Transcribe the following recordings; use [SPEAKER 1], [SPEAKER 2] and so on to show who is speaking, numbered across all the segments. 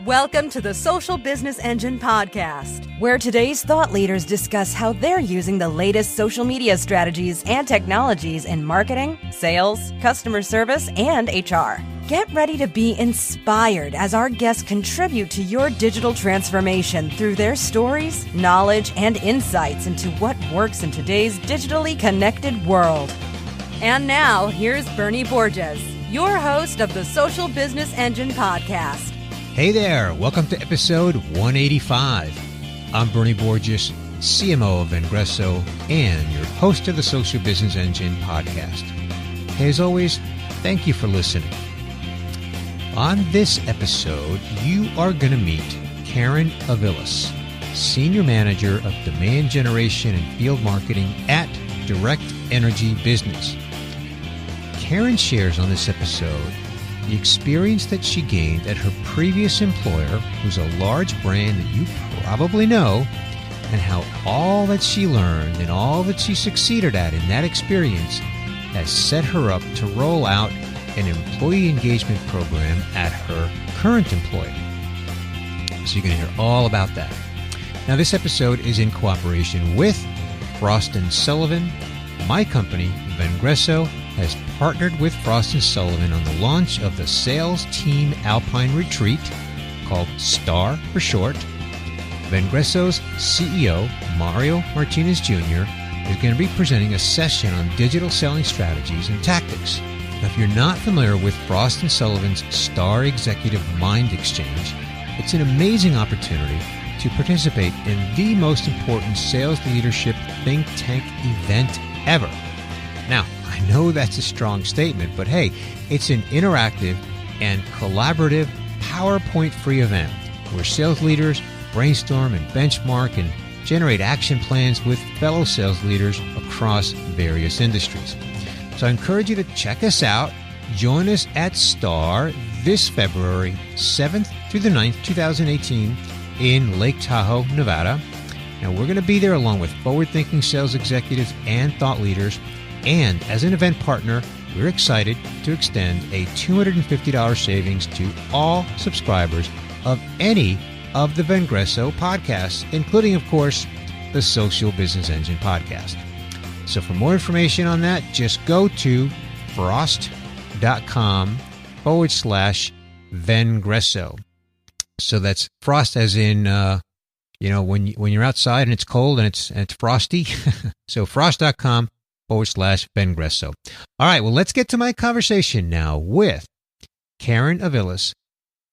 [SPEAKER 1] Welcome to the Social Business Engine podcast, where today's thought leaders discuss how they're using the latest social media strategies and technologies in marketing, sales, customer service, and HR. Get ready to be inspired as our guests contribute to your digital transformation through their stories, knowledge, and insights into what works in today's digitally connected world. And now, here's Bernie Borges, your host of the Social Business Engine podcast.
[SPEAKER 2] Hey there, welcome to episode 185. I'm Bernie Borges, CMO of Vengreso, and your host of the Social Business Engine podcast. Hey, as always, thank you for listening. On this episode, you are going to meet Karin Aviles, Senior Manager of Demand Generation and Field Marketing at Direct Energy Business. Karin shares on this episode the experience that she gained at her previous employer, who's a large brand that you probably know, and how all that she learned and all that she succeeded at in that experience has set her up to roll out an employee engagement program at her current employer. So you're going to hear all about that. Now, this episode is in cooperation with Frost & Sullivan. My company, Vengreso, has partnered with Frost & Sullivan on the launch of the Sales Team Alpine Retreat, called S.T.A.R for short. Vengreso's CEO, Mario Martinez Jr., is going to be presenting a session on digital selling strategies and tactics. Now, if you're not familiar with Frost & Sullivan's S.T.A.R Executive Mind Exchange, it's an amazing opportunity to participate in the most important sales leadership think tank event ever. Now, I know that's a strong statement, but hey, it's an interactive and collaborative PowerPoint-free event where sales leaders brainstorm and benchmark and generate action plans with fellow sales leaders across various industries. So I encourage you to check us out. Join us at S.T.A.R this February 7th through the 9th, 2018 in Lake Tahoe, Nevada. And we're going to be there along with forward-thinking sales executives and thought leaders. And as an event partner, we're excited to extend a $250 savings to all subscribers of any of the Vengreso podcasts, including, of course, the Social Business Engine podcast. So for more information on that, just go to frost.com/Vengreso. So that's frost as in, when you're outside and it's cold and it's frosty. So frost.com/Vengreso. All right, well, let's get to my conversation now with Karin Aviles,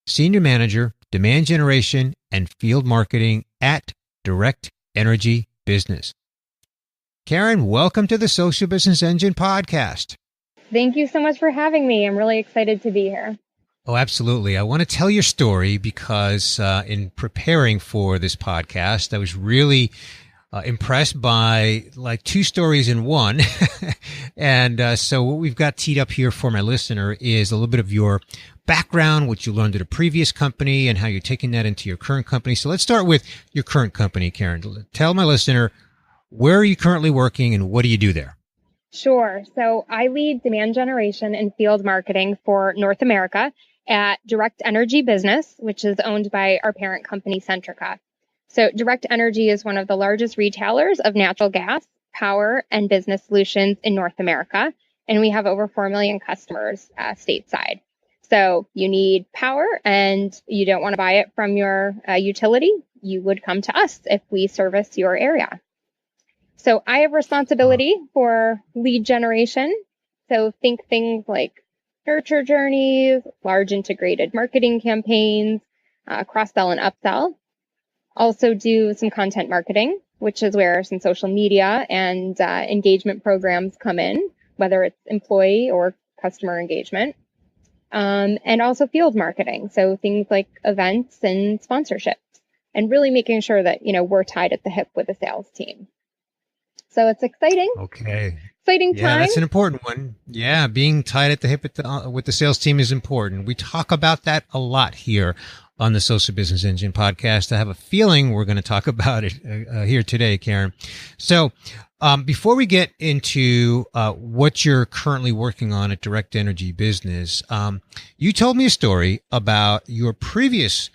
[SPEAKER 2] Senior Manager, Demand Generation and Field Marketing at Direct Energy Business. Karin, welcome to the Social Business Engine podcast.
[SPEAKER 3] Thank you so much for having me. I'm really excited to be here.
[SPEAKER 2] Oh, absolutely. I want to tell your story because in preparing for this podcast, I was really impressed by like two stories in one. And so what we've got teed up here for my listener is a little bit of your background, what you learned at a previous company, and how you're taking that into your current company. So let's start with your current company, Karin. Tell my listener, where are you currently working and what do you do there?
[SPEAKER 3] Sure. So I lead demand generation and field marketing for North America at Direct Energy Business, which is owned by our parent company, Centrica. So Direct Energy is one of the largest retailers of natural gas, power, and business solutions in North America. And we have over 4 million customers stateside. So you need power and you don't want to buy it from your utility, you would come to us if we service your area. So I have responsibility for lead generation. So think things like nurture journeys, large integrated marketing campaigns, cross-sell and upsell. Also do some content marketing, which is where some social media and engagement programs come in, whether it's employee or customer engagement. And also field marketing. So things like events and sponsorships, and really making sure that, we're tied at the hip with the sales team. So it's exciting.
[SPEAKER 2] Okay.
[SPEAKER 3] Exciting time.
[SPEAKER 2] Yeah, that's an important one. Yeah, being tied at the hip with the sales team is important. We talk about that a lot here on the Social Business Engine podcast. I have a feeling we're going to talk about it here today, Karin. So before we get into what you're currently working on at Direct Energy Business, you told me a story about your previous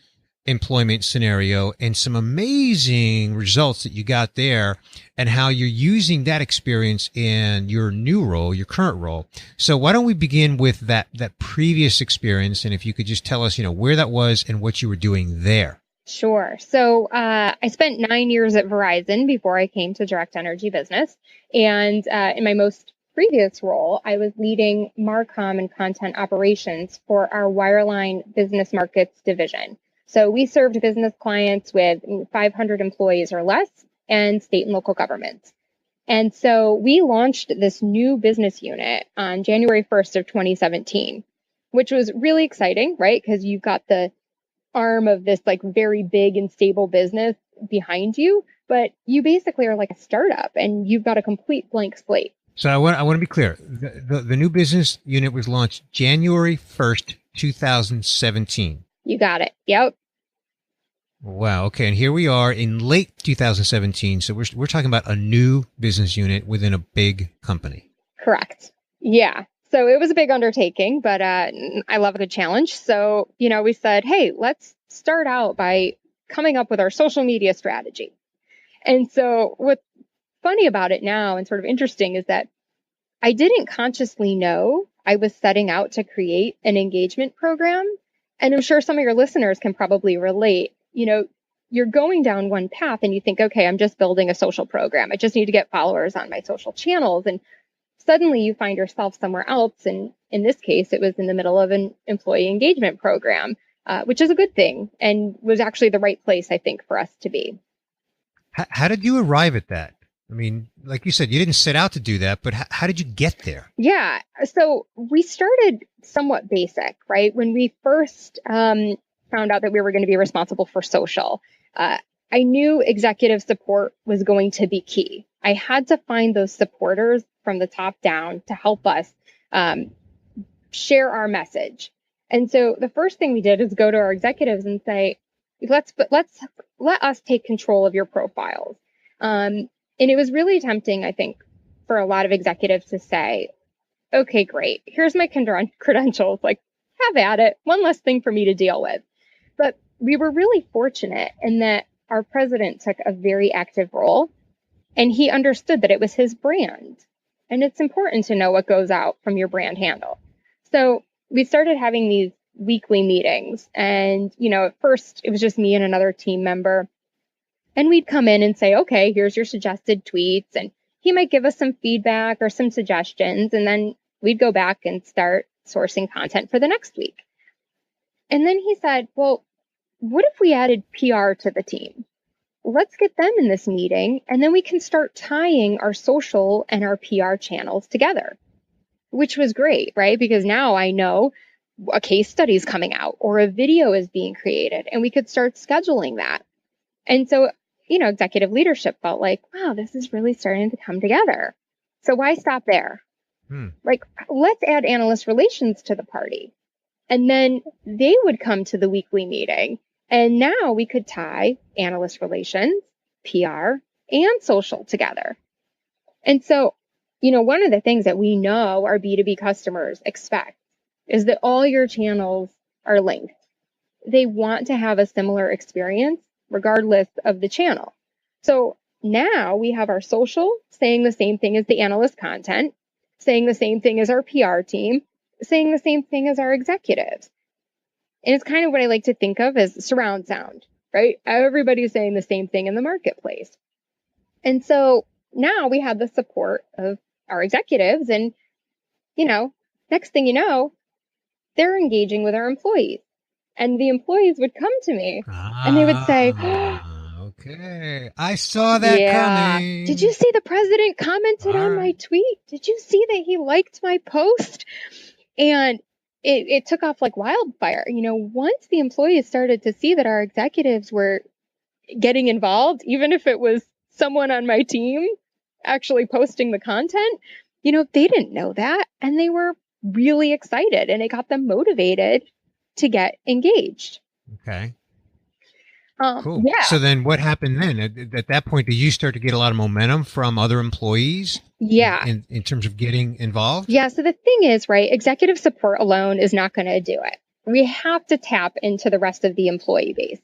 [SPEAKER 2] employment scenario and some amazing results that you got there and how you're using that experience in your new role, your current role. So why don't we begin with that previous experience? And if you could just tell us, where that was and what you were doing there.
[SPEAKER 3] Sure. So I spent 9 years at Verizon before I came to Direct Energy Business. And in my most previous role, I was leading Marcom and content operations for our wireline business markets division. So we served business clients with 500 employees or less and state and local governments. And so we launched this new business unit on January 1st of 2017, which was really exciting, right? Because you've got the arm of this like very big and stable business behind you, but you basically are like a startup and you've got a complete blank slate.
[SPEAKER 2] So I want to be clear. The new business unit was launched January 1st, 2017.
[SPEAKER 3] You got it. Yep.
[SPEAKER 2] Wow. Okay. And here we are in late 2017. So we're talking about a new business unit within a big company.
[SPEAKER 3] Correct. Yeah. So it was a big undertaking, but I love a good challenge. So, we said, hey, let's start out by coming up with our social media strategy. And so what's funny about it now and sort of interesting is that I didn't consciously know I was setting out to create an engagement program. And I'm sure some of your listeners can probably relate. You're going down one path and you think, okay, I'm just building a social program. I just need to get followers on my social channels. And suddenly you find yourself somewhere else. And in this case, it was in the middle of an employee engagement program, which is a good thing and was actually the right place, I think, for us to be.
[SPEAKER 2] How did you arrive at that? I mean, like you said, you didn't set out to do that, but how did you get there?
[SPEAKER 3] Yeah. So we started somewhat basic, right? When we first found out that we were going to be responsible for social, I knew executive support was going to be key. I had to find those supporters from the top down to help us share our message. And so the first thing we did is go to our executives and say, let us take control of your profiles. And it was really tempting, I think, for a lot of executives to say, okay, great. Here's my credentials. Like, have at it. One less thing for me to deal with. But we were really fortunate in that our president took a very active role and he understood that it was his brand. And it's important to know what goes out from your brand handle. So we started having these weekly meetings. And, at first it was just me and another team member. And we'd come in and say, okay, here's your suggested tweets. And he might give us some feedback or some suggestions. And then we'd go back and start sourcing content for the next week. And then he said, well, what if we added PR to the team? Let's get them in this meeting, and then we can start tying our social and our PR channels together, which was great, right? Because now I know a case study is coming out or a video is being created, and we could start scheduling that. And so, executive leadership felt like, wow, this is really starting to come together. So why stop there? Like, let's add analyst relations to the party. And then they would come to the weekly meeting. And now we could tie analyst relations, PR, and social together. And so, one of the things that we know our B2B customers expect is that all your channels are linked. They want to have a similar experience regardless of the channel. So now we have our social saying the same thing as the analyst content, saying the same thing as our PR team, saying the same thing as our executives. And it's kind of what I like to think of as surround sound, right? Everybody's saying the same thing in the marketplace. And so now we have the support of our executives and, next thing you know, they're engaging with our employees. And the employees would come to me and they would say,
[SPEAKER 2] okay, I saw that coming.
[SPEAKER 3] Did you see the president commented on my tweet? Did you see that he liked my post? And it took off like wildfire. Once the employees started to see that our executives were getting involved, even if it was someone on my team actually posting the content, they didn't know that. And they were really excited and it got them motivated to get engaged.
[SPEAKER 2] Okay. Cool.
[SPEAKER 3] Yeah.
[SPEAKER 2] So then what happened then? At that point, did you start to get a lot of momentum from other employees?
[SPEAKER 3] Yeah.
[SPEAKER 2] In terms of getting involved?
[SPEAKER 3] Yeah. So the thing is, right, executive support alone is not going to do it, we have to tap into the rest of the employee base.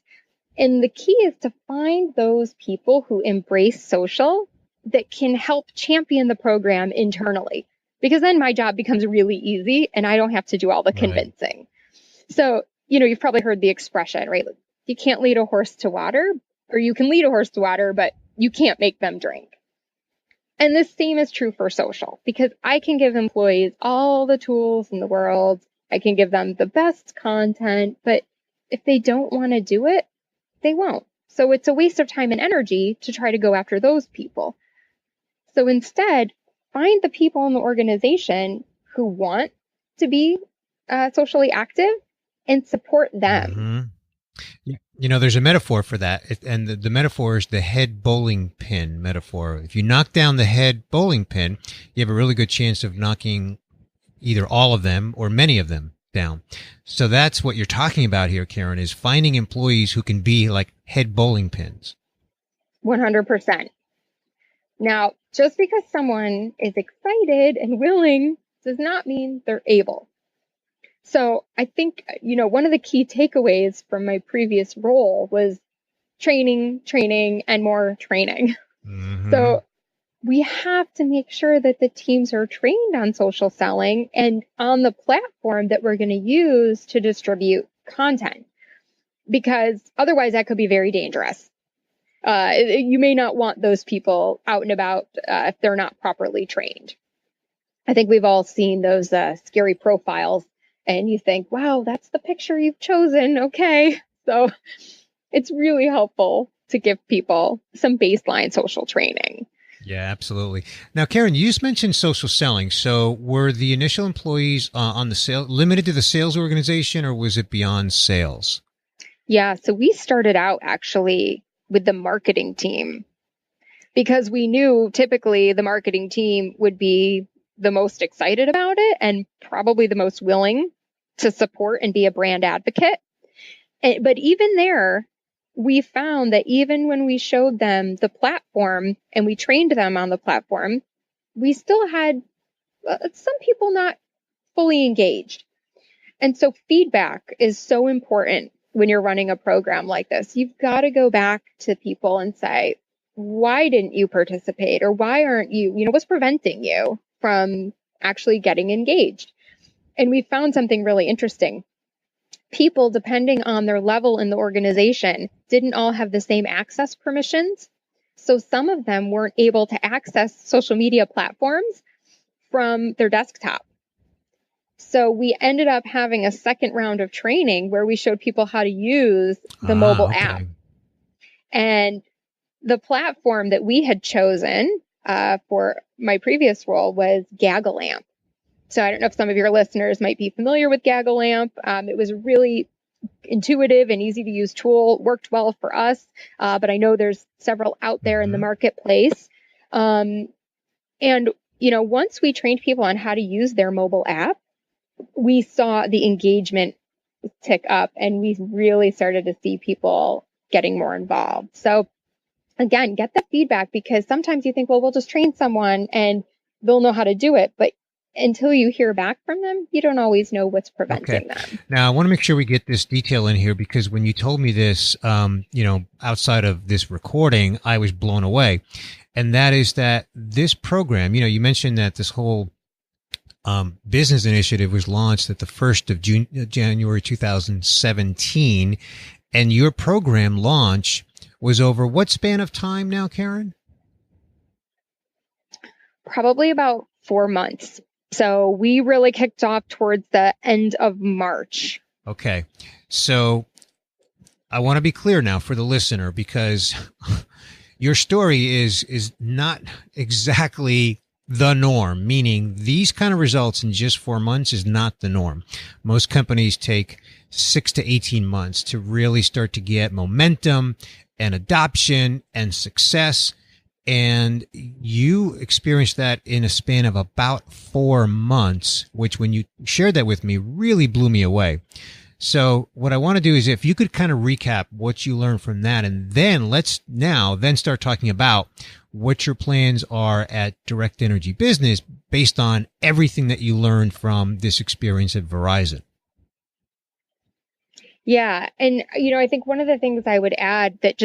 [SPEAKER 3] And the key is to find those people who embrace social that can help champion the program internally, because then my job becomes really easy and I don't have to do all the convincing. So, you've probably heard the expression, right? You can't lead a horse to water, or you can lead a horse to water, but you can't make them drink. And the same is true for social, because I can give employees all the tools in the world. I can give them the best content, but if they don't want to do it, they won't. So it's a waste of time and energy to try to go after those people. So instead, find the people in the organization who want to be socially active and support them.
[SPEAKER 2] There's a metaphor for that, and the metaphor is the head bowling pin metaphor. If you knock down the head bowling pin, you have a really good chance of knocking either all of them or many of them down. So that's what you're talking about here, Karin, is finding employees who can be like head bowling pins.
[SPEAKER 3] 100%. Now, just because someone is excited and willing does not mean they're able. So I think, one of the key takeaways from my previous role was training, and more training. Mm-hmm. So we have to make sure that the teams are trained on social selling and on the platform that we're going to use to distribute content, because otherwise that could be very dangerous. You may not want those people out and about if they're not properly trained. I think we've all seen those scary profiles, and you think, wow, that's the picture you've chosen. Okay. So it's really helpful to give people some baseline social training.
[SPEAKER 2] Yeah, absolutely. Now, Karin, you just mentioned social selling. So were the initial employees on the sale limited to the sales organization, or was it beyond sales?
[SPEAKER 3] Yeah. So we started out actually with the marketing team, because we knew typically the marketing team would be the most excited about it and probably the most willing to support and be a brand advocate. But even there, we found that even when we showed them the platform and we trained them on the platform, we still had some people not fully engaged. And so feedback is so important when you're running a program like this. You've got to go back to people and say, why didn't you participate? Or why aren't you, what's preventing you from actually getting engaged? And we found something really interesting. People, depending on their level in the organization, didn't all have the same access permissions. So some of them weren't able to access social media platforms from their desktop. So we ended up having a second round of training where we showed people how to use the mobile app. And the platform that we had chosen for my previous role was GaggleAmp. So I don't know if some of your listeners might be familiar with GaggleAmp. It was a really intuitive and easy to use tool. Worked well for us, but I know there's several out there in the marketplace. And, once we trained people on how to use their mobile app, we saw the engagement tick up, and we really started to see people getting more involved. So again, get the feedback, because sometimes you think, well, we'll just train someone and they'll know how to do it. But until you hear back from them, you don't always know what's preventing them.
[SPEAKER 2] Now, I want to make sure we get this detail in here, because when you told me this, outside of this recording, I was blown away. And that is that this program, you mentioned that this whole business initiative was launched at the 1st of January 2017, and your program launch was over what span of time now, Karin?
[SPEAKER 3] Probably about 4 months. So we really kicked off towards the end of March.
[SPEAKER 2] Okay. So I want to be clear now for the listener, because your story is not exactly the norm, meaning these kind of results in just 4 months is not the norm. Most companies take 6 to 18 months to really start to get momentum and adoption and success. And you experienced that in a span of about 4 months, which when you shared that with me really blew me away. So what I want to do is if you could kind of recap what you learned from that, and then let's then start talking about what your plans are at Direct Energy Business based on everything that you learned from this experience at Verizon.
[SPEAKER 3] Yeah. And, I think one of the things I would add that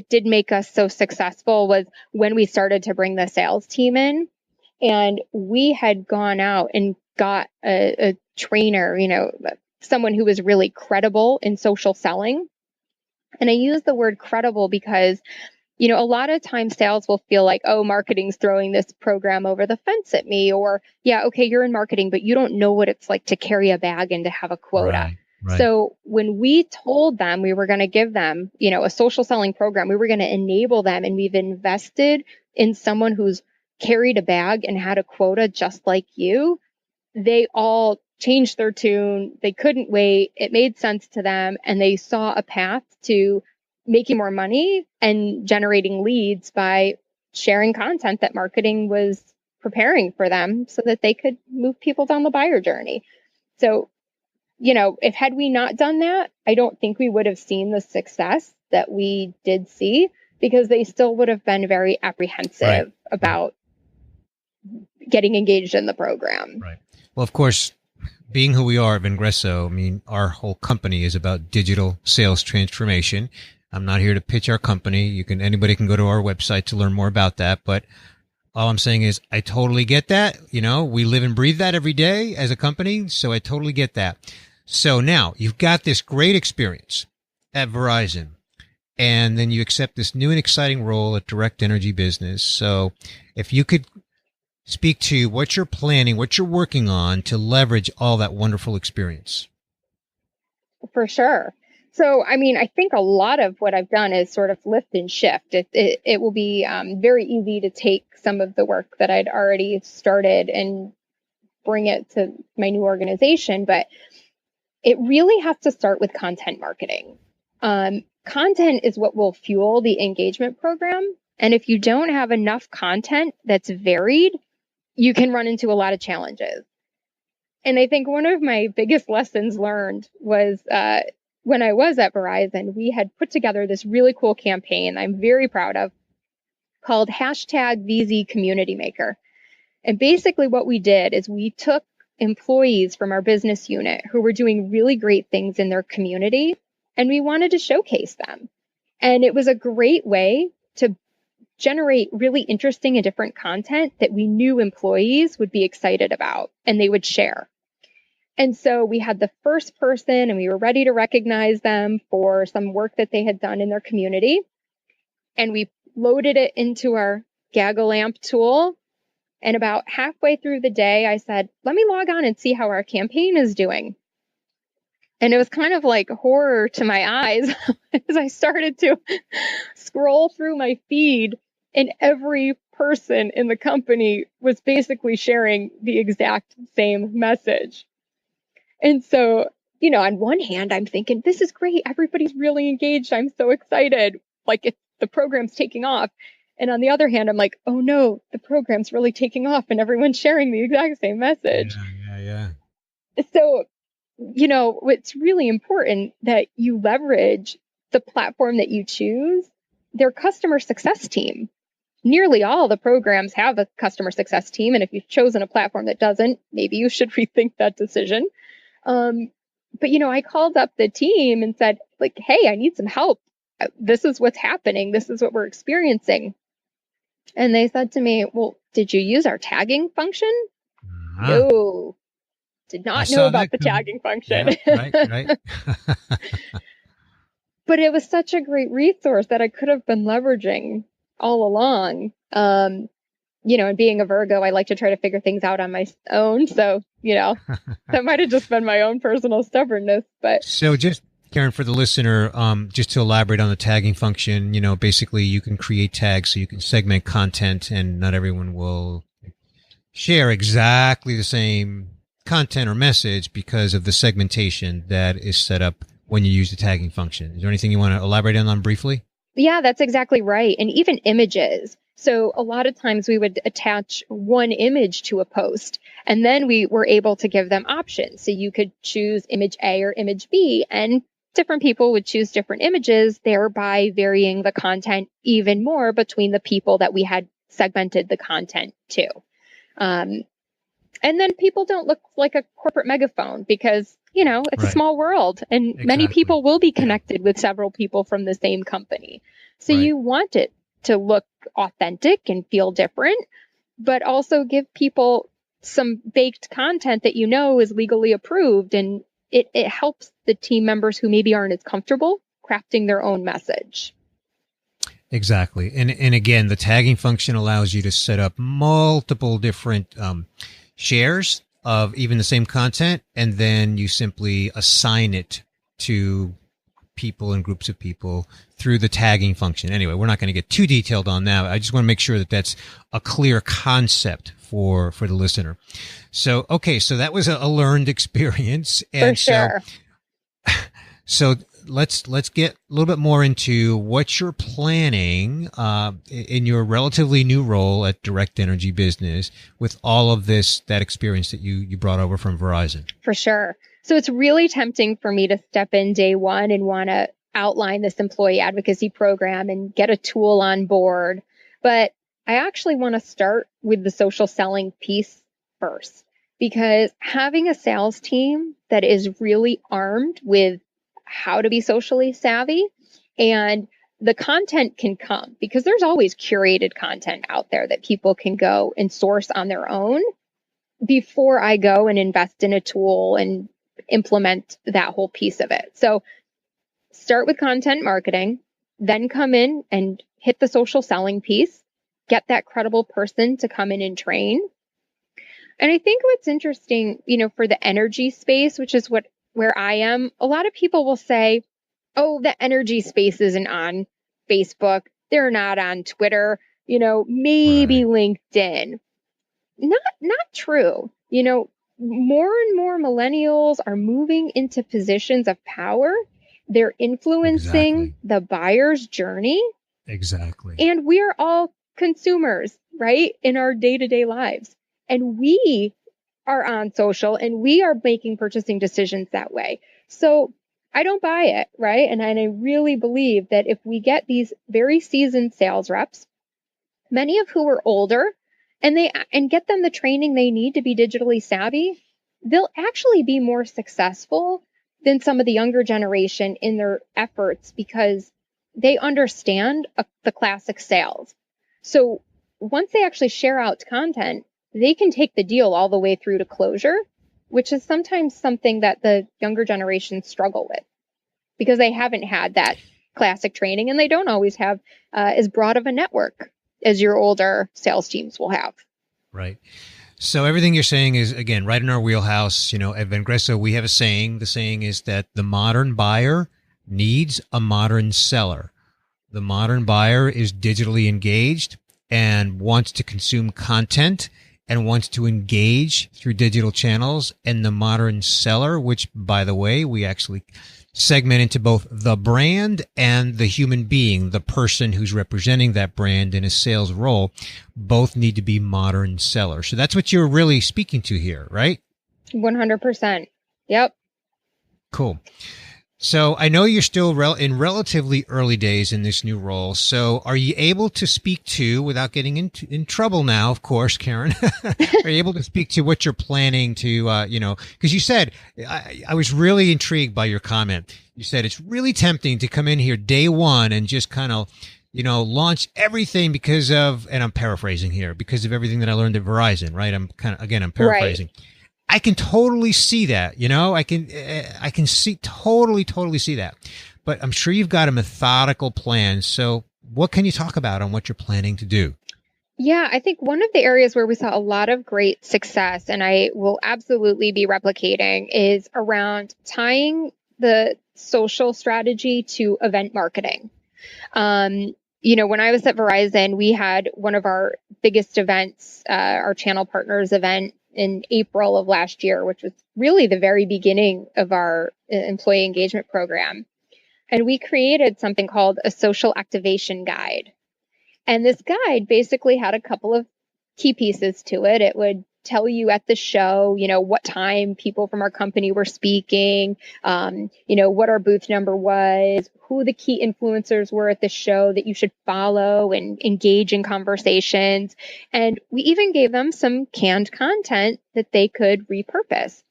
[SPEAKER 3] did make us so successful was when we started to bring the sales team in, and we had gone out and got a trainer, someone who was really credible in social selling. And I use the word credible because, a lot of times sales will feel like, oh, marketing's throwing this program over the fence at me. Or, yeah, okay, you're in marketing, but you don't know what it's like to carry a bag and to have a quota.
[SPEAKER 2] Right.
[SPEAKER 3] So when we told them we were going to give them, a social selling program, we were going to enable them, and we've invested in someone who's carried a bag and had a quota just like you, they all changed their tune. They couldn't wait. It made sense to them, and they saw a path to making more money and generating leads by sharing content that marketing was preparing for them so that they could move people down the buyer journey. So, if had we not done that, I don't think we would have seen the success that we did see, because they still would have been very apprehensive about getting engaged in the program.
[SPEAKER 2] Right. Well, of course, being who we are at Vengreso, I mean, our whole company is about digital sales transformation. I'm not here to pitch our company. Anybody can go to our website to learn more about that. But all I'm saying is I totally get that. We live and breathe that every day as a company. So I totally get that. So now you've got this great experience at Verizon, and then you accept this new and exciting role at Direct Energy Business. So if you could speak to what you're planning, what you're working on to leverage all that wonderful experience.
[SPEAKER 3] For sure. So, I think a lot of what I've done is sort of lift and shift. It will be very easy to take some of the work that I'd already started and bring it to my new organization, but it really has to start with content marketing. Content is what will fuel the engagement program. And if you don't have enough content that's varied, you can run into a lot of challenges. And I think one of my biggest lessons learned was when I was at Verizon, we had put together this really cool campaign I'm very proud of called #VZ Community Maker. And basically what we did is we took employees from our business unit who were doing really great things in their community, and we wanted to showcase them. And it was a great way to generate really interesting and different content that we knew employees would be excited about and they would share. And so we had the first person, and we were ready to recognize them for some work that they had done in their community. And we loaded it into our Gaggle Amp tool. And about halfway through the day, I said, let me log on and see how our campaign is doing. And it was kind of like horror to my eyes as I started to scroll through my feed, and every person in the company was basically sharing the exact same message. And so, on one hand, I'm thinking, this is great. Everybody's really engaged. I'm so excited. Like, the program's taking off. And on the other hand, I'm like, oh no, the program's really taking off and everyone's sharing the exact same message.
[SPEAKER 2] Yeah.
[SPEAKER 3] So, it's really important that you leverage the platform that you choose, their customer success team. Nearly all the programs have a customer success team. And if you've chosen a platform that doesn't, maybe you should rethink that decision. But, I called up the team and said, like, hey, I need some help. This is what's happening. This is what we're experiencing. And they said to me, well, did you use our tagging function? No, did not know about the tagging function.
[SPEAKER 2] Yeah, right.
[SPEAKER 3] But it was such a great resource that I could have been leveraging all along. And being a Virgo, I like to try to figure things out on my own. So, that might have just been my own personal stubbornness. But
[SPEAKER 2] so just, Karin, for the listener, just to elaborate on the tagging function, basically you can create tags so you can segment content, and not everyone will share exactly the same content or message because of the segmentation that is set up when you use the tagging function. Is there anything you want to elaborate on briefly?
[SPEAKER 3] Yeah, that's exactly right. And even images. So a lot of times we would attach one image to a post, and then we were able to give them options. So you could choose image A or image B, and different people would choose different images, thereby varying the content even more between the people that we had segmented the content to. And then people don't look like a corporate megaphone, because it's a
[SPEAKER 2] Right.
[SPEAKER 3] small world and many
[SPEAKER 2] Exactly.
[SPEAKER 3] people will be
[SPEAKER 2] Yeah.
[SPEAKER 3] connected with several people from the same company. So
[SPEAKER 2] Right.
[SPEAKER 3] you want it to look authentic and feel different, but also give people some baked content that is legally approved, and it helps the team members who maybe aren't as comfortable crafting their own message.
[SPEAKER 2] Exactly. And again, the tagging function allows you to set up multiple different shares of even the same content, and then you simply assign it to people and groups of people through the tagging function. Anyway, we're not going to get too detailed on that. I just want to make sure that that's a clear concept for the listener. So, okay, so that was a learned experience. And
[SPEAKER 3] For sure.
[SPEAKER 2] so let's get a little bit more into what you're planning in your relatively new role at Direct Energy Business with all of that experience that you brought over from Verizon.
[SPEAKER 3] For sure. So it's really tempting for me to step in day one and want to outline this employee advocacy program and get a tool on board. But I actually want to start with the social selling piece first, because having a sales team that is really armed with how to be socially savvy, and the content can come because there's always curated content out there that people can go and source on their own before I go and invest in a tool and implement that whole piece of it. So start with content marketing, then come in and hit the social selling piece, get that credible person to come in and train. And I think what's interesting, for the energy space, which is where I am, a lot of people will say, oh, the energy space isn't on Facebook. They're not on Twitter, maybe
[SPEAKER 2] Right.
[SPEAKER 3] LinkedIn. Not true. More and more millennials are moving into positions of power. They're influencing
[SPEAKER 2] Exactly.
[SPEAKER 3] the buyer's journey,
[SPEAKER 2] Exactly.
[SPEAKER 3] and we are all consumers, right? In our day-to-day lives. And we are on social and we are making purchasing decisions that way. So I don't buy it, right? And I really believe that if we get these very seasoned sales reps, many of who are older, and get them the training they need to be digitally savvy, they'll actually be more successful than some of the younger generation in their efforts because they understand the classic sales. So once they actually share out content, they can take the deal all the way through to closure, which is sometimes something that the younger generations struggle with because they haven't had that classic training and they don't always have as broad of a network as your older sales teams will have.
[SPEAKER 2] Right. So everything you're saying is, again, right in our wheelhouse. At Vengreso, we have a saying. The saying is that the modern buyer needs a modern seller. The modern buyer is digitally engaged and wants to consume content and wants to engage through digital channels. And the modern seller, which, by the way, we actually segment into both the brand and the human being, the person who's representing that brand in a sales role, both need to be modern sellers. So that's what you're really speaking to here, right?
[SPEAKER 3] 100%. Yep.
[SPEAKER 2] Cool. So I know you're still in relatively early days in this new role. So are you able to speak to, without getting in trouble now, of course, Karin, are you able to speak to what you're planning to, because you said, I was really intrigued by your comment. You said it's really tempting to come in here day one and just kind of, launch everything because of, and I'm paraphrasing here, because of everything that I learned at Verizon, right? I'm paraphrasing.
[SPEAKER 3] Right.
[SPEAKER 2] I can totally see that, I can totally see that, but I'm sure you've got a methodical plan. So what can you talk about on what you're planning to do?
[SPEAKER 3] Yeah, I think one of the areas where we saw a lot of great success, and I will absolutely be replicating, is around tying the social strategy to event marketing. When I was at Verizon, we had one of our biggest events, our channel partners event in April of last year, which was really the very beginning of our employee engagement program. And we created something called a social activation guide. And this guide basically had a couple of key pieces to it. It would tell you at the show, what time people from our company were speaking, what our booth number was, who the key influencers were at the show that you should follow and engage in conversations. And we even gave them some canned content that they could repurpose.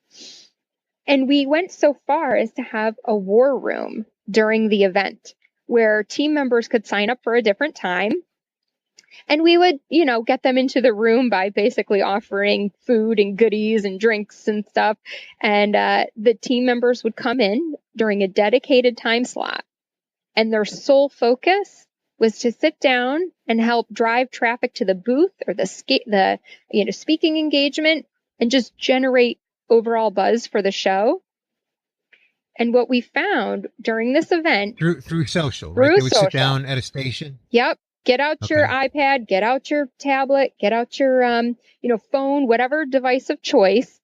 [SPEAKER 3] And we went so far as to have a war room during the event where team members could sign up for a different time. And we would, get them into the room by basically offering food and goodies and drinks and stuff. And the team members would come in during a dedicated time slot. And their sole focus was to sit down and help drive traffic to the booth or the speaking engagement and just generate overall buzz for the show. And what we found during this event
[SPEAKER 2] through social, right? They would sit down at a station.
[SPEAKER 3] Yep. Get out your iPad, get out your tablet, get out your phone, whatever device of choice,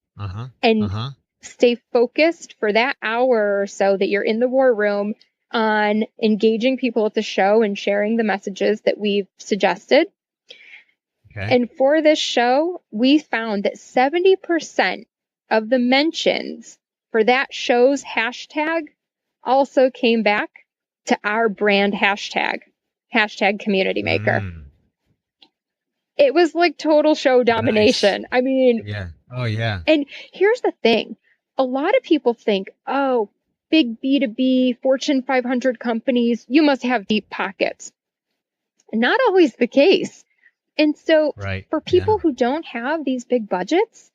[SPEAKER 3] and stay focused for that hour or so that you're in the war room on engaging people at the show and sharing the messages that we've suggested. Okay. And for this show, we found that 70% of the mentions for that show's hashtag also came back to our brand hashtag community maker. It was like total show domination. Nice. I mean,
[SPEAKER 2] yeah. Oh, yeah.
[SPEAKER 3] And here's the thing. A lot of people think, oh, big B2B, Fortune 500 companies, you must have deep pockets. Not always the case. And so for people who don't have these big budgets,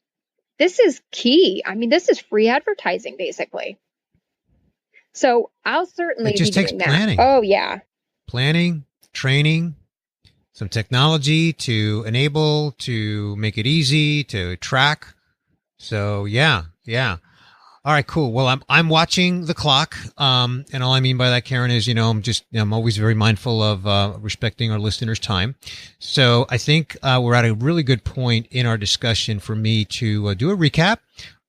[SPEAKER 3] this is key. I mean, this is free advertising, basically. So I'll certainly be doing that. Planning. Oh, yeah.
[SPEAKER 2] Planning, training, some technology to enable, to make it easy, to track. So yeah. All right, cool. Well, I'm watching the clock. And all I mean by that, Karin, is, I'm always very mindful of respecting our listeners' time. So I think we're at a really good point in our discussion for me to do a recap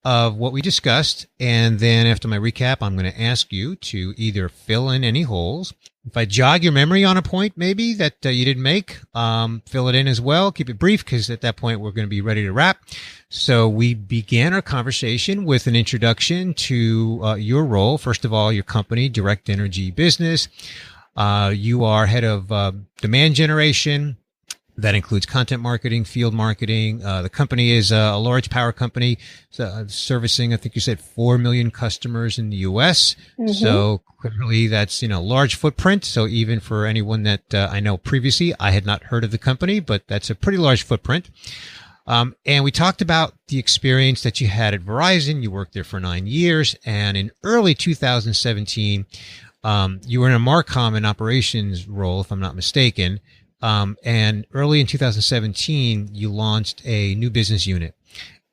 [SPEAKER 2] of what we discussed. And then after my recap, I'm going to ask you to either fill in any holes. If I jog your memory on a point, maybe that you didn't make, fill it in as well. Keep it brief, because at that point we're going to be ready to wrap. So we began our conversation with an introduction to your role. First of all, your company, Direct Energy Business. You are head of demand generation. That includes content marketing, field marketing. The company is a large power company servicing, I think you said, 4 million customers in the U.S. Mm-hmm. So clearly that's, large footprint. So even for anyone that I know previously, I had not heard of the company, but that's a pretty large footprint. And we talked about the experience that you had at Verizon. You worked there for 9 years. And in early 2017, you were in a Marcom and operations role, if I'm not mistaken. And early in 2017, you launched a new business unit,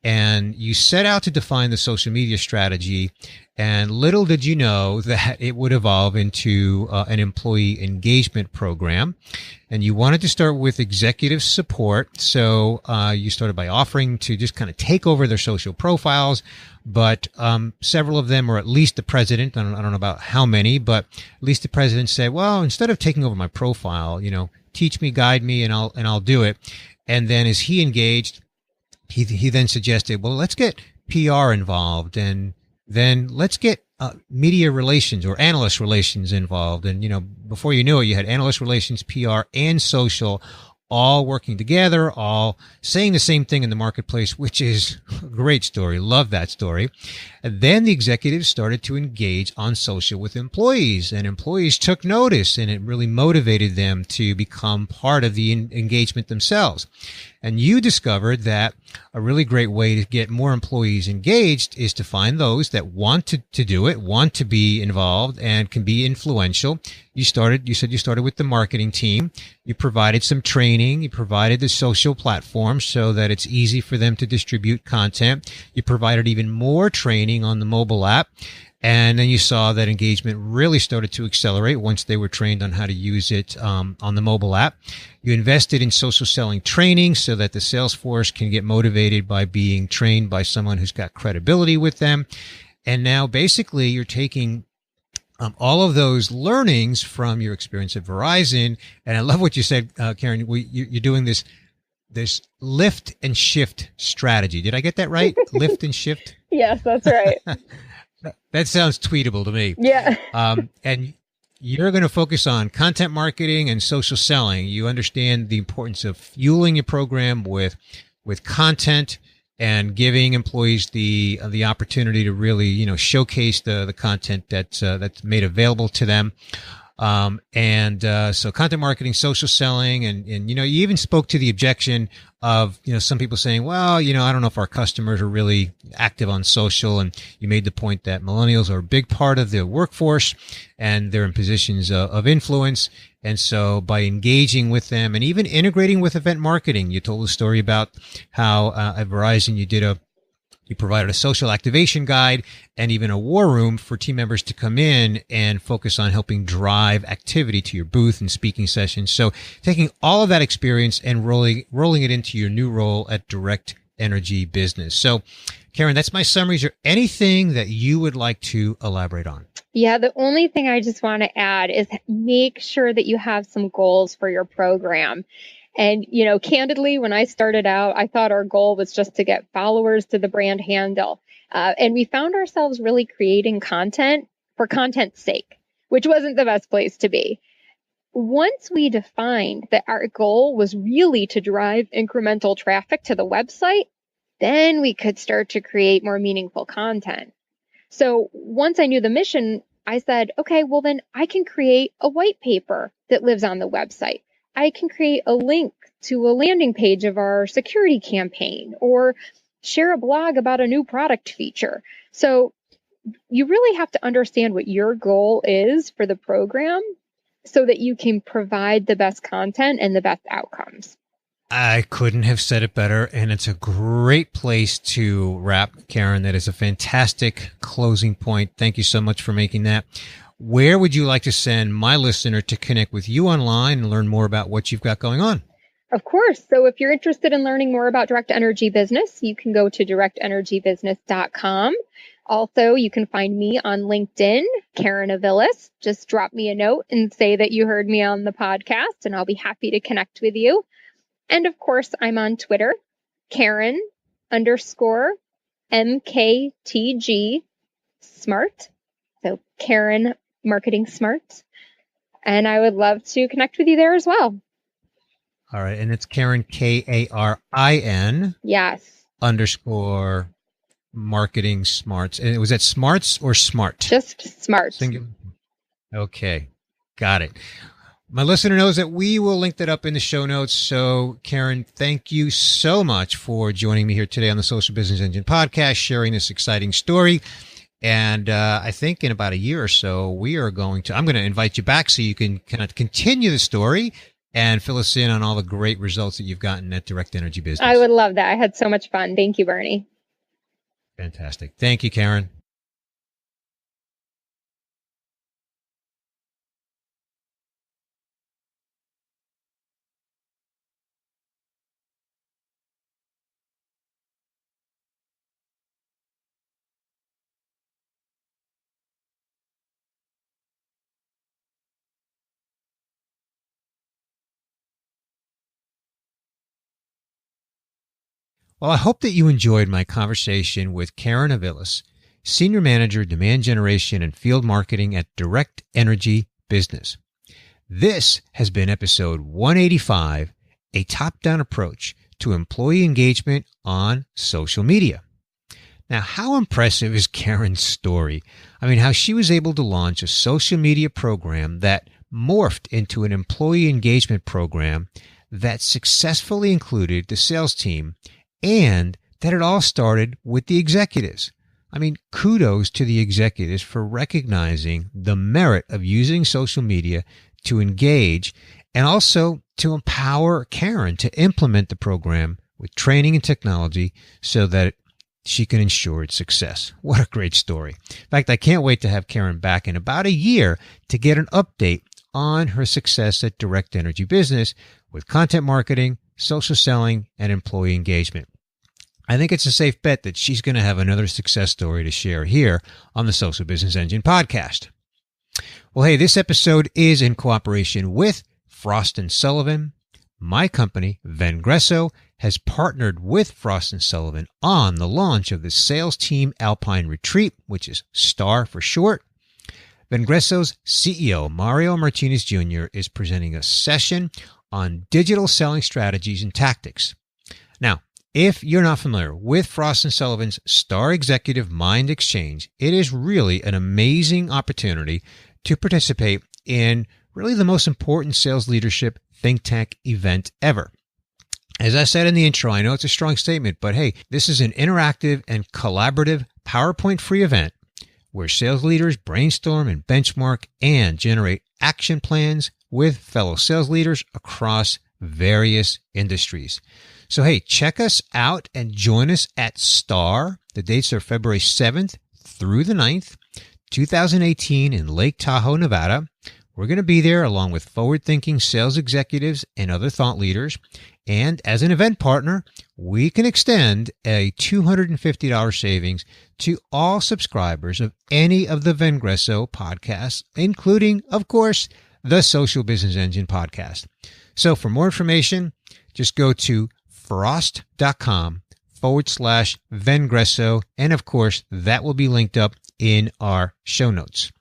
[SPEAKER 2] and you set out to define the social media strategy. And little did you know that it would evolve into an employee engagement program. And you wanted to start with executive support. So you started by offering to just kind of take over their social profiles. But several of them, or at least the president, I don't know about how many, but at least the president said, well, instead of taking over my profile, teach me, guide me, and I'll do it. And then as he engaged, he then suggested, well, let's get PR involved, and then let's get media relations or analyst relations involved. And, before you knew it, you had analyst relations, PR, and social all working together, all saying the same thing in the marketplace, which is a great story. Love that story. And then the executives started to engage on social with employees, and employees took notice, and it really motivated them to become part of the engagement themselves. And you discovered that a really great way to get more employees engaged is to find those that want to do it, want to be involved, and can be influential. You said you started with the marketing team. You provided some training. You provided the social platform so that it's easy for them to distribute content. You provided even more training on the mobile app. And then you saw that engagement really started to accelerate once they were trained on how to use it on the mobile app. You invested in social selling training so that the sales force can get motivated by being trained by someone who's got credibility with them. And now basically you're taking all of those learnings from your experience at Verizon. And I love what you said, Karin. You're doing this lift and shift strategy. Did I get that right? Lift and shift?
[SPEAKER 3] Yes, that's right.
[SPEAKER 2] That sounds tweetable to me.
[SPEAKER 3] Yeah.
[SPEAKER 2] And you're going to focus on content marketing and social selling. You understand the importance of fueling your program with content, and giving employees the opportunity to really, showcase the content that's made available to them. So content marketing, social selling, and, you even spoke to the objection of, some people saying, well, I don't know if our customers are really active on social. And you made the point that millennials are a big part of the workforce and they're in positions of influence. And so by engaging with them and even integrating with event marketing, you told a story about how at Verizon you provided a social activation guide and even a war room for team members to come in and focus on helping drive activity to your booth and speaking sessions. So taking all of that experience and rolling it into your new role at Direct Energy Business. So Karin, that's my summary. Is there anything that you would like to elaborate on?
[SPEAKER 3] Yeah, the only thing I just want to add is make sure that you have some goals for your program. And, candidly, when I started out, I thought our goal was just to get followers to the brand handle. And we found ourselves really creating content for content's sake, which wasn't the best place to be. Once we defined that our goal was really to drive incremental traffic to the website, then we could start to create more meaningful content. So once I knew the mission, I said, okay, well, then I can create a white paper that lives on the website. I can create a link to a landing page of our security campaign or share a blog about a new product feature. So you really have to understand what your goal is for the program so that you can provide the best content and the best outcomes.
[SPEAKER 2] I couldn't have said it better, and it's a great place to wrap, Karin. That is a fantastic closing point. Thank you so much for making that. Where would you like to send my listener to connect with you online and learn more about what you've got going on?
[SPEAKER 3] Of course. So if you're interested in learning more about Direct Energy Business, you can go to directenergybusiness.com. Also, you can find me on LinkedIn, Karin Aviles. Just drop me a note and say that you heard me on the podcast, and I'll be happy to connect with you. And of course, I'm on Twitter, Karin_MKTG Smart. So Karin Marketing Smart. And I would love to connect with you there as well.
[SPEAKER 2] All right. And it's Karin, Karin.
[SPEAKER 3] Yes.
[SPEAKER 2] _ Marketing Smarts. And was that Smarts or Smart?
[SPEAKER 3] Just Smart.
[SPEAKER 2] Singular. Okay. Got it. My listener knows that we will link that up in the show notes. So, Karin, thank you so much for joining me here today on the Social Business Engine podcast, sharing this exciting story. And I think in about a year or so, I'm going to invite you back so you can kind of continue the story and fill us in on all the great results that you've gotten at Direct Energy Business.
[SPEAKER 3] I would love that. I had so much fun. Thank you, Bernie.
[SPEAKER 2] Fantastic. Thank you, Karin. Well, I hope that you enjoyed my conversation with Karin Aviles, Senior Manager, Demand Generation and Field Marketing at Direct Energy Business. This has been episode 185, a top-down approach to employee engagement on social media. Now, how impressive is Karin's story? I mean, how she was able to launch a social media program that morphed into an employee engagement program that successfully included the sales team, and that it all started with the executives. I mean, kudos to the executives for recognizing the merit of using social media to engage and also to empower Karin to implement the program with training and technology so that she can ensure its success. What a great story. In fact, I can't wait to have Karin back in about a year to get an update on her success at Direct Energy Business with content marketing, social selling, and employee engagement. I think it's a safe bet that she's going to have another success story to share here on the Social Business Engine podcast. Well, hey, this episode is in cooperation with Frost & Sullivan. My company, Vengreso, has partnered with Frost & Sullivan on the launch of the Sales Team Alpine Retreat, which is S.T.A.R for short. Vengreso's CEO, Mario Martinez Jr., is presenting a session on digital selling strategies and tactics. Now, If you're not familiar with Frost & Sullivan's Star Executive Mind Exchange, it is really an amazing opportunity to participate in really the most important sales leadership think tank event ever. As I said in the intro, I know it's a strong statement, but hey, this is an interactive and collaborative PowerPoint-free event where sales leaders brainstorm and benchmark and generate action plans with fellow sales leaders across various industries. So hey, check us out and join us at STAR. The dates are February 7th through the 9th, 2018 in Lake Tahoe, Nevada. We're going to be there along with forward-thinking sales executives and other thought leaders. And as an event partner, we can extend a $250 savings to all subscribers of any of the Vengreso podcasts, including, of course, the Social Business Engine podcast. So for more information, just go to frost.com/Vengreso. And of course, that will be linked up in our show notes.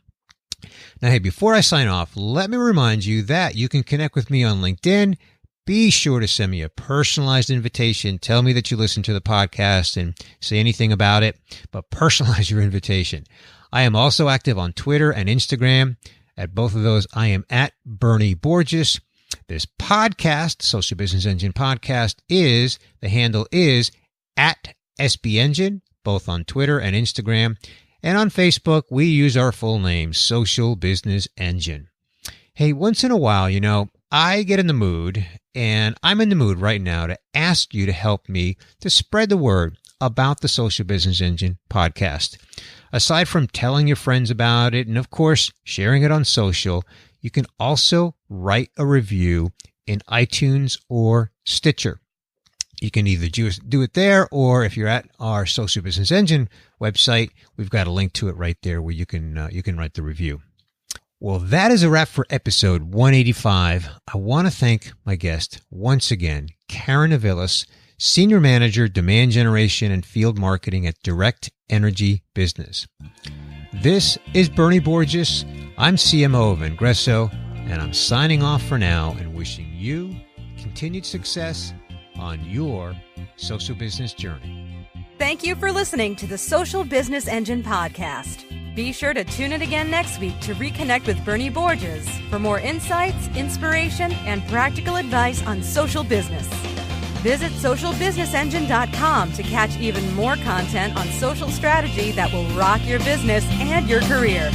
[SPEAKER 2] Now, hey, before I sign off, let me remind you that you can connect with me on LinkedIn. Be sure to send me a personalized invitation. Tell me that you listen to the podcast and say anything about it, but personalize your invitation. I am also active on Twitter and Instagram. At both of those, I am at Bernie Borges. This podcast, Social Business Engine Podcast, the handle is at SB Engine, both on Twitter and Instagram. And on Facebook, we use our full name, Social Business Engine. Hey, once in a while, I get in the mood, and I'm in the mood right now to ask you to help me to spread the word about the Social Business Engine podcast. Aside from telling your friends about it and, of course, sharing it on social, you can also write a review in iTunes or Stitcher. You can either do it there, or if you're at our Social Business Engine website, we've got a link to it right there where you can write the review. Well, that is a wrap for episode 185. I want to thank my guest once again, Karin Aviles, Senior Manager, Demand Generation and Field Marketing at Direct Energy Business. This is Bernie Borges. I'm CMO of Vengreso, and I'm signing off for now and wishing you continued success on your social business journey.
[SPEAKER 1] Thank you for listening to the Social Business Engine podcast. Be sure to tune in again next week to reconnect with Bernie Borges for more insights, inspiration, and practical advice on social business. Visit socialbusinessengine.com to catch even more content on social strategy that will rock your business and your career.